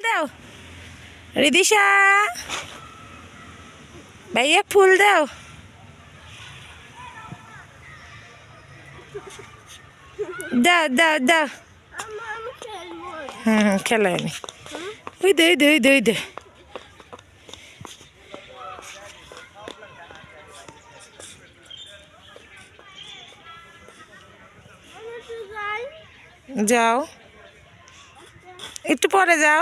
দাও রিদিশা, ভাইয়া ফুল দাও। দাও দাও দাও। খেলো আমি। ওই দে ওই দে ওই দে ওই দে। যাও একটু পরে যাও।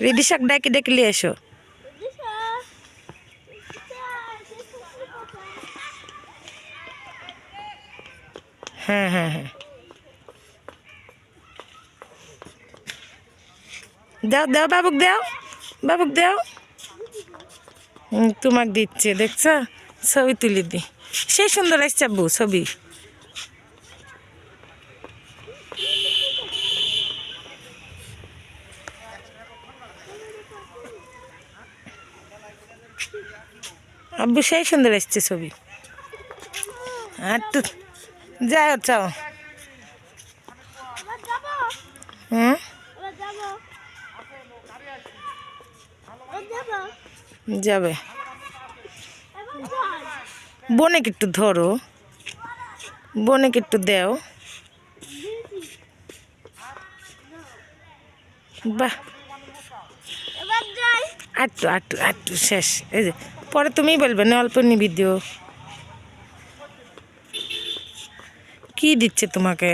রিদিশাক ডাকি ডেকে নিয়ে এসো। হ্যাঁ হ্যাঁ হ্যাঁ, দাও দাও বাবুক দাও, বাবুক দাও। তোমাকে দিচ্ছে দেখছো, ছবি তুলি দি। সেই সুন্দর আসছে আব্বু ছবি। আব্বু সেই সুন্দর আসছে ছবি। আর তো যাও চাও। হ্যাঁ যাবে। বোনেকে একটু ধরো, বোনেকে একটু দেও। বাহ, আটটু আটটু আটটু শেষ। এই যে পরে তুমিই বলবে না অল্প নিবি দিও। কি দিচ্ছে তোমাকে?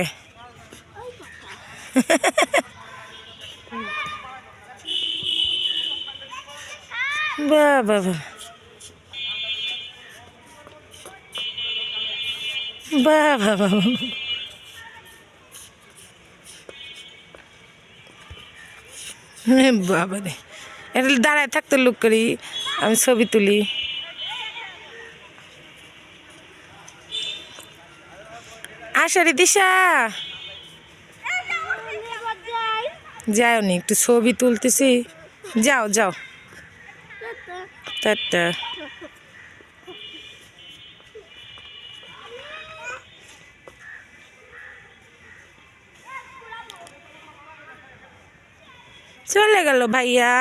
বাহ বাবা, বাহ বাবা, বাবা রে, এটা দাঁড়ায় থাকতো লুক করি, আমি ছবি তুলি। আসো রিদিশা, যাও নি একটু ছবি তুলতেছি। যাও যাও, টাটা। চলে গেল ভাইয়া।